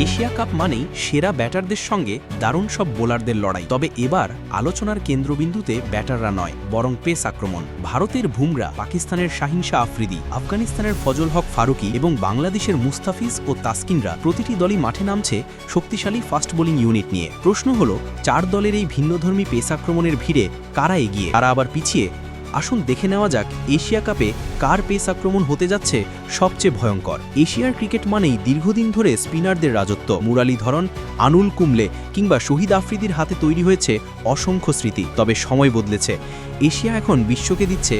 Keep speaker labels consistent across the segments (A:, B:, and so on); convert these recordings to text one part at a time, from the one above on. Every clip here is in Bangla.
A: এশিয়া কাপ মানেই সেরা ব্যাটারদের সঙ্গে দারুণ সব বোলারদের লড়াই। তবে এবার আলোচনার কেন্দ্রবিন্দুতে ব্যাটাররা নয়, বরং পেস আক্রমণ। ভারতের বুমরা, পাকিস্তানের শাহিন শাহ আফ্রিদি, আফগানিস্তানের ফজল হক ফারুকি এবং বাংলাদেশের মুস্তাফিজ ও তাসকিনরা প্রতিটি দলই মাঠে নামছে শক্তিশালী ফাস্ট বোলিং ইউনিট নিয়ে। প্রশ্ন হলো, 4 দলের এই ভিন্নধর্মী পেস আক্রমণের ভিড়ে কারা এগিয়ে, কারা আবার পিছিয়ে? আসুন দেখে নেওয়া যাক এশিয়া কাপে কার পেস আক্রমণ হতে যাচ্ছে সবচেয়ে ভয়ঙ্কর। এশিয়ার ক্রিকেট মানেই দীর্ঘদিন ধরে স্পিনারদের রাজত্ব। মুরালীধরন, আনুল কুম্বলে কিংবা শহীদ আফ্রিদির হাতে তৈরি হয়েছে অসংখ্য স্মৃতি। তবে সময় বদলেছে। এশিয়া এখন বিশ্বকে দিচ্ছে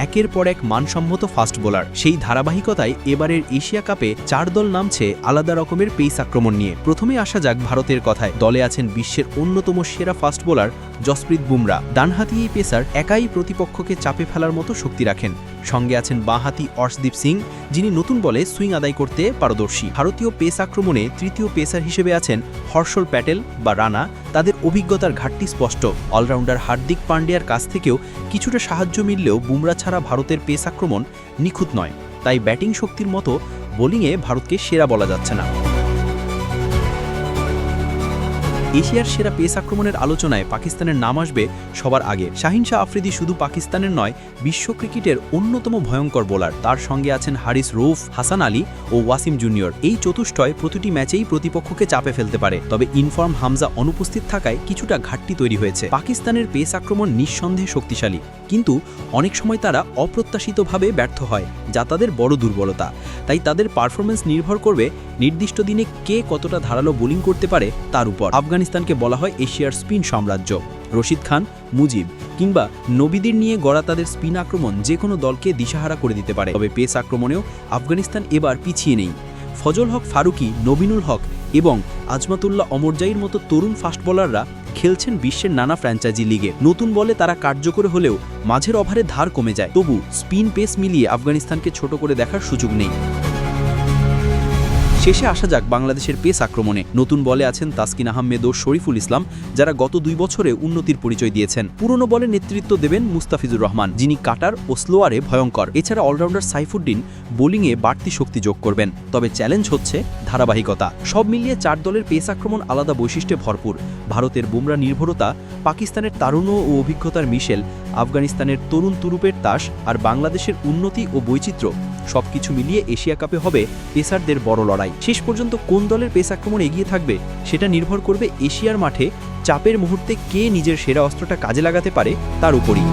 A: একের পর এক মানসম্মত ফাস্ট বোলার। সেই ধারাবাহিকতায় এবারের এশিয়া কাপে 4 দল নামছে আলাদা রকমের পেস আক্রমণ নিয়ে। প্রথমে আসা যাক ভারতের কথায়। দলে আছেন বিশ্বের অন্যতম সেরা ফাস্ট বোলার জসপ্রীত বুমরা। ডানহাতি এই পেসার একাই প্রতিপক্ষকে চাপে ফেলার মতো শক্তি রাখেন। সঙ্গে আছেন বাঁহাতি অর্শদীপ সিং, যিনি নতুন বলে সুইং আদায় করতে পারদর্শী। ভারতীয় পেস আক্রমণে তৃতীয় পেসার হিসেবে আছেন হর্ষল প্যাটেল বা রানা। তাদের অভিজ্ঞতার ঘাটতি স্পষ্ট। অলরাউন্ডার হার্দিক পান্ডিয়ার কাছ থেকেও কিছুটা সাহায্য মিললেও বুমরা ছাড়া ভারতের পেস আক্রমণ নিখুঁত নয়। তাই ব্যাটিং শক্তির মতো বোলিংয়ে ভারতকে সেরা বলা যাচ্ছে না। এশিয়ার সেরা পেস আক্রমণের আলোচনায় পাকিস্তানের নাম আসবে সবার আগে। শাহিন শাহ আফ্রিদি শুধু পাকিস্তানের নয়, বিশ্ব ক্রিকেটের অন্যতম ভয়ঙ্কর বোলার। তার সঙ্গে আছেন হারিস রৌফ, হাসান আলী ও ওয়াসিম জুনিয়র। এই চতুষ্টয় প্রতিটি ম্যাচেই প্রতিপক্ষকে চাপে ফেলতে পারে। তবে ইনফর্ম হামজা অনুপস্থিত থাকায় কিছুটা ঘাটতি তৈরি হয়েছে। পাকিস্তানের পেস আক্রমণ নিঃসন্দেহে শক্তিশালী, কিন্তু অনেক সময় তারা অপ্রত্যাশিতভাবে ব্যর্থ হয়, যা তাদের বড় দুর্বলতা। তাই তাদের পারফরমেন্স নির্ভর করবে নির্দিষ্ট দিনে কে কতটা ধারালো বোলিং করতে পারে তার উপর। আফগানিস্তানকে বলা হয় এশিয়ার স্পিন সাম্রাজ্য। রশিদ খান, মুজিব কিংবা নবীদের নিয়ে গড়া তাদের স্পিন আক্রমণ যে কোনো দলকে দিশাহারা করে দিতে পারে। তবে পেস আক্রমণেও আফগানিস্তান এবার পিছিয়ে নেই। ফজল হক ফারুকি, নবীনুল হক এবং আজমাতুল্লাহ অমরজাইর মতো তরুণ ফাস্ট বোলাররা খেলছেন বিশ্বের নানা ফ্র্যাঞ্চাইজি লিগে। নতুন বলে তারা কার্যকর হলেও মাঝের ওভারে ধার কমে যায়। তবু স্পিন পেস মিলিয়ে আফগানিস্তানকে ছোট করে দেখার সুযোগ নেই। শেষে আসা যাক বাংলাদেশের পেস আক্রমণে। নতুন বলে আছেন তাসকিন আহমেদ ও শরীফুল ইসলাম, যারা গত 2 বছরে উন্নতির পরিচয় দিয়েছেন। পুরনো বলে নেতৃত্ব দেবেন মুস্তাফিজুর রহমান, যিনি কাটার ও স্লোয়ারে ভয়ঙ্কর। এছাড়া অলরাউন্ডার সাইফুদ্দিন বোলিংয়ে বাড়তি শক্তি যোগ করবেন। তবে চ্যালেঞ্জ হচ্ছে ধারাবাহিকতা। সব মিলিয়ে 4 দলের পেস আক্রমণ আলাদা বৈশিষ্ট্যে ভরপুর। ভারতের বুমরা নির্ভরতা, পাকিস্তানের তারুণ্য ও অভিজ্ঞতার মিশেল, আফগানিস্তানের তরুণ তুরুপের তাস আর বাংলাদেশের উন্নতি ও বৈচিত্র্য, সবকিছু মিলিয়ে এশিয়া কাপে হবে পেসারদের বড় লড়াই। শেষ পর্যন্ত কোন দলের পেস আক্রমণ এগিয়ে থাকবে সেটা নির্ভর করবে এশিয়ার মাঠে চাপের মুহূর্তে কে নিজের সেরা অস্ত্রটা কাজে লাগাতে পারে তার উপরই।